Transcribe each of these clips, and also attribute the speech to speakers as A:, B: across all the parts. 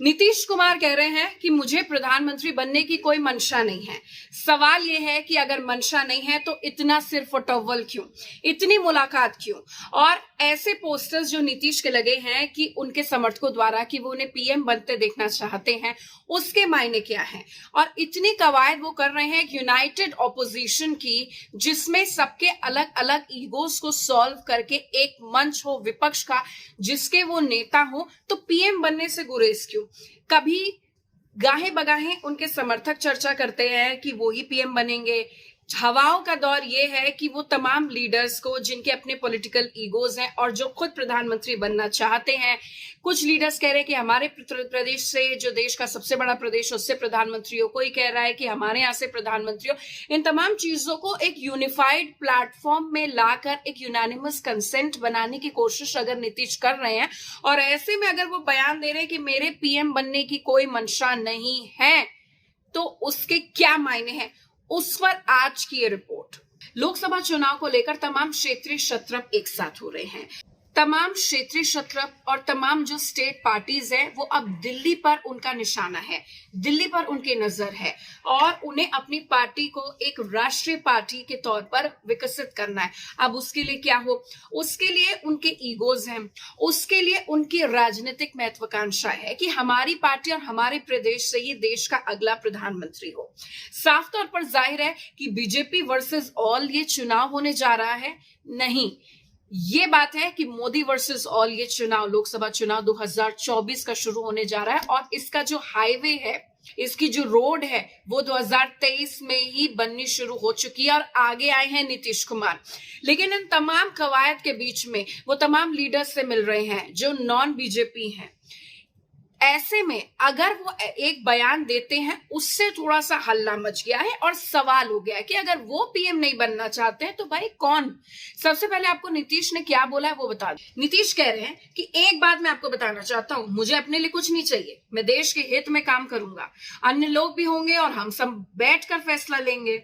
A: नीतीश कुमार कह रहे हैं कि मुझे प्रधानमंत्री बनने की कोई मंशा नहीं है। सवाल यह है कि अगर मंशा नहीं है तो इतना सिर फुटव्वल क्यों, इतनी मुलाकात क्यों, और ऐसे पोस्टर्स जो नीतीश के लगे हैं कि उनके समर्थकों द्वारा कि वो उन्हें पीएम बनते देखना चाहते हैं, उसके मायने क्या हैं। और इतनी कवायद वो कर रहे हैं एक यूनाइटेड ऑपोजिशन की, जिसमें सबके अलग अलग ईगोस को सॉल्व करके एक मंच हो विपक्ष का, जिसके वो नेता हो। तो पीएम बनने से गुरेज क्यों? कभी गाहे बगाहे उनके समर्थक चर्चा करते हैं कि वो ही पीएम बनेंगे। हवाओं का दौर ये है कि वो तमाम लीडर्स को जिनके अपने पॉलिटिकल ईगोज हैं और जो खुद प्रधानमंत्री बनना चाहते हैं, कुछ लीडर्स कह रहे हैं कि हमारे प्रदेश से, जो देश का सबसे बड़ा प्रदेश, उससे प्रधानमंत्री हो, कोई कह रहा है कि हमारे यहाँ से प्रधानमंत्री हो। इन तमाम चीजों को एक यूनिफाइड प्लेटफॉर्म में लाकर एक यूनानिमस कंसेंट बनाने की कोशिश अगर नीतीश कर रहे हैं, और ऐसे में अगर वो बयान दे रहे हैं कि मेरे पीएम बनने की कोई मंशा नहीं है, तो उसके क्या मायने हैं, उस पर आज की ये रिपोर्ट। लोकसभा चुनाव को लेकर तमाम क्षेत्रीय शत्रप एक साथ हो रहे हैं। तमाम क्षेत्रीय शत्रप और तमाम जो स्टेट पार्टीज हैं, वो अब दिल्ली पर उनका निशाना है, दिल्ली पर उनकी नजर है, और उन्हें अपनी पार्टी को एक राष्ट्रीय पार्टी के तौर पर विकसित करना है। अब उसके लिए क्या हो, उसके लिए उनके ईगोज हैं, उसके लिए उनकी राजनीतिक महत्वाकांक्षा है कि हमारी पार्टी और हमारे प्रदेश से ही देश का अगला प्रधानमंत्री हो। साफ तौर पर जाहिर है कि बीजेपी वर्सेस ऑल ये चुनाव होने जा रहा है। नहीं, ये बात है कि मोदी वर्सेस ऑल ये चुनाव, लोकसभा चुनाव 2024 का शुरू होने जा रहा है, और इसका जो हाईवे है, इसकी जो रोड है, वो 2023 में ही बननी शुरू हो चुकी है, और आगे आए हैं नीतीश कुमार। लेकिन इन तमाम कवायद के बीच में वो तमाम लीडर्स से मिल रहे हैं जो नॉन बीजेपी हैं। ऐसे में अगर वो एक बयान देते हैं, उससे थोड़ा सा हल्ला मच गया है और सवाल हो गया है कि अगर वो पीएम नहीं बनना चाहते हैं तो भाई कौन? सबसे पहले आपको नीतीश ने क्या बोला है वो बता दें। नीतीश कह रहे हैं कि एक बात मैं आपको बताना चाहता हूं, मुझे अपने लिए कुछ नहीं चाहिए, मैं देश के हित में काम करूंगा, अन्य लोग भी होंगे और हम सब बैठकर फैसला लेंगे।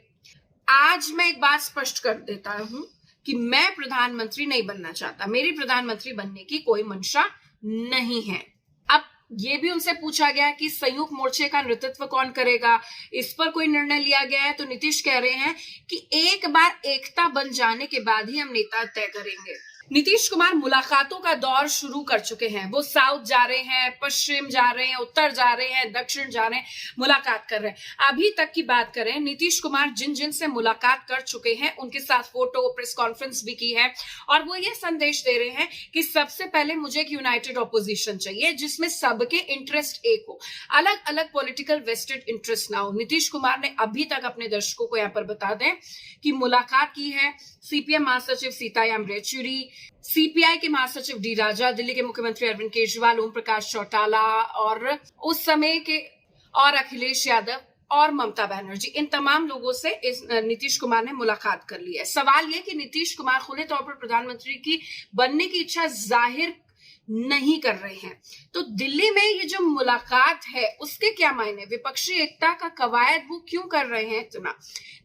A: आज मैं एक बात स्पष्ट कर देता हूं कि मैं प्रधानमंत्री नहीं बनना चाहता, मेरी प्रधानमंत्री बनने की कोई मंशा नहीं है। अब ये भी उनसे पूछा गया कि संयुक्त मोर्चे का नेतृत्व कौन करेगा, इस पर कोई निर्णय लिया गया है, तो नीतीश कह रहे हैं कि एक बार एकता बन जाने के बाद ही हम नेता तय करेंगे। नीतीश कुमार मुलाकातों का दौर शुरू कर चुके हैं। वो साउथ जा रहे हैं, पश्चिम जा रहे हैं, उत्तर जा रहे हैं, दक्षिण जा रहे हैं, मुलाकात कर रहे हैं। अभी तक की बात करें, नीतीश कुमार जिन जिन से मुलाकात कर चुके हैं, उनके साथ फोटो प्रेस कॉन्फ्रेंस भी की है, और वो ये संदेश दे रहे हैं कि सबसे पहले मुझे एक यूनाइटेड ऑपोजिशन चाहिए, जिसमें सबके इंटरेस्ट एक हो, अलग अलग पॉलिटिकल वेस्टेड इंटरेस्ट ना हो। नीतीश कुमार ने अभी तक अपने दर्शकों को यहाँ पर बता दें कि मुलाकात की है सीपीएम महासचिव सीताराम येचुरी, सीपीआई के महासचिव डी राजा, दिल्ली के मुख्यमंत्री अरविंद केजरीवाल, ओम प्रकाश चौटाला, और उस समय के और अखिलेश यादव और ममता बनर्जी, इन तमाम लोगों से नीतीश कुमार ने मुलाकात कर ली है। सवाल यह कि नीतीश कुमार खुले तौर पर प्रधानमंत्री की बनने की इच्छा जाहिर नहीं कर रहे हैं, तो दिल्ली में ये जो मुलाकात है उसके क्या मायने, विपक्षी एकता का कवायद वो क्यों कर रहे हैं इतना?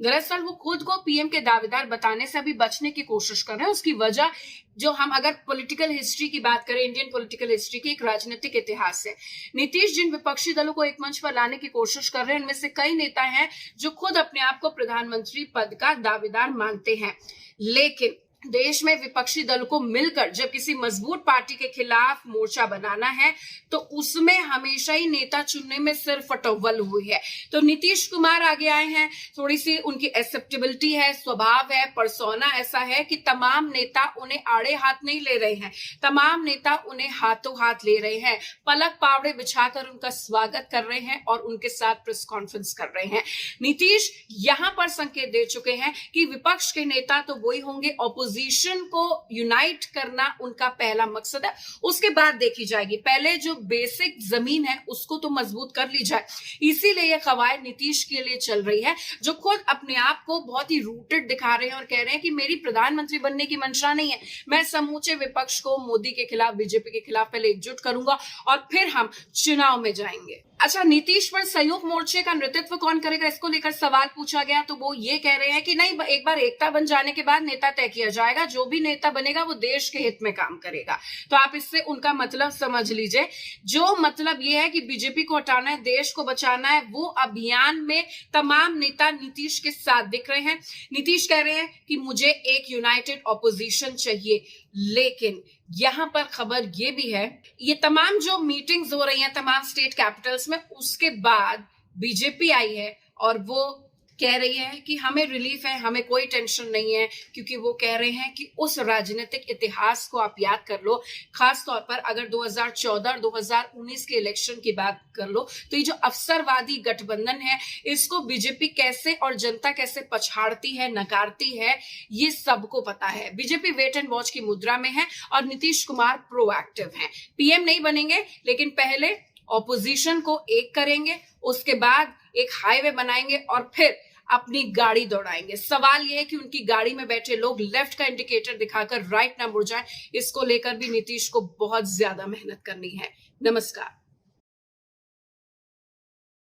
A: दरअसल वो खुद को पीएम के दावेदार बताने से अभी बचने की कोशिश कर रहे हैं। उसकी वजह, जो हम अगर पॉलिटिकल हिस्ट्री की बात करें, इंडियन पॉलिटिकल हिस्ट्री की एक राजनीतिक इतिहास है, नीतीश जिन विपक्षी दलों को एक मंच पर लाने की कोशिश कर रहे हैं, उनमें से कई नेता हैं जो खुद अपने आप को प्रधानमंत्री पद का दावेदार मानते हैं। लेकिन देश में विपक्षी दल को मिलकर जब किसी मजबूत पार्टी के खिलाफ मोर्चा बनाना है, तो उसमें हमेशा ही नेता चुनने में सिर्फ फटव्वल हुई है। तो नीतीश कुमार आगे आए हैं, थोड़ी सी उनकी एक्सेप्टेबिलिटी है, स्वभाव है, पर्सोना ऐसा है कि तमाम नेता उन्हें आड़े हाथ नहीं ले रहे हैं, तमाम नेता उन्हें हाथों हाथ ले रहे हैं, पलक पावड़े बिछाकर उनका स्वागत कर रहे हैं और उनके साथ प्रेस कॉन्फ्रेंस कर रहे हैं। नीतीश यहां पर संकेत दे चुके हैं कि विपक्ष के नेता तो वही होंगे, ऑपोजिशन को यूनाइट करना उनका पहला मकसद है, उसके बाद देखी जाएगी, पहले जो बेसिक जमीन है उसको तो मजबूत कर ली जाए। इसीलिए यह कवायद नीतीश के लिए चल रही है, जो खुद अपने आप को बहुत ही रूटेड दिखा रहे हैं और कह रहे हैं कि मेरी प्रधानमंत्री बनने की मंशा नहीं है, मैं समूचे विपक्ष को मोदी के खिलाफ, बीजेपी के खिलाफ पहले एकजुट करूंगा और फिर हम चुनाव में जाएंगे। अच्छा, नीतीश पर संयुक्त मोर्चे का नेतृत्व कौन करेगा, इसको लेकर सवाल पूछा गया तो वो ये कह रहे हैं कि नहीं, एक बार एकता बन जाने के बाद नेता तय किया जाएगा, जो भी नेता बनेगा वो देश के हित में काम करेगा। तो आप इससे उनका मतलब समझ लीजिए। जो मतलब ये है कि बीजेपी को हटाना है, देश को बचाना है, वो अभियान में तमाम नेता नीतीश के साथ दिख रहे हैं। नीतीश कह रहे हैं कि मुझे एक यूनाइटेड ऑपोजिशन चाहिए, लेकिन यहां पर खबर ये भी है, ये तमाम जो मीटिंग्स हो रही हैं तमाम स्टेट कैपिटल्स में, उसके बाद बीजेपी आई है और वो कह रही है कि हमें रिलीफ है, हमें कोई टेंशन नहीं है, क्योंकि वो कह रहे हैं कि उस राजनीतिक इतिहास को आप याद कर लो, खास तौर पर अगर 2014 और 2019 के इलेक्शन की बात कर लो, तो ये जो अवसरवादी गठबंधन है, इसको बीजेपी कैसे और जनता कैसे पछाड़ती है, नकारती है, ये सबको पता है। बीजेपी वेट एंड वॉच की मुद्रा में है और नीतीश कुमार प्रोएक्टिव हैं। पीएम नहीं बनेंगे, लेकिन पहले ऑपोजिशन को एक करेंगे, उसके बाद एक हाईवे बनाएंगे और फिर अपनी गाड़ी दौड़ाएंगे। सवाल यह है कि उनकी गाड़ी में बैठे लोग लेफ्ट का इंडिकेटर दिखाकर राइट ना मुड़ जाए, इसको लेकर भी नीतीश को बहुत ज्यादा मेहनत करनी है। नमस्कार।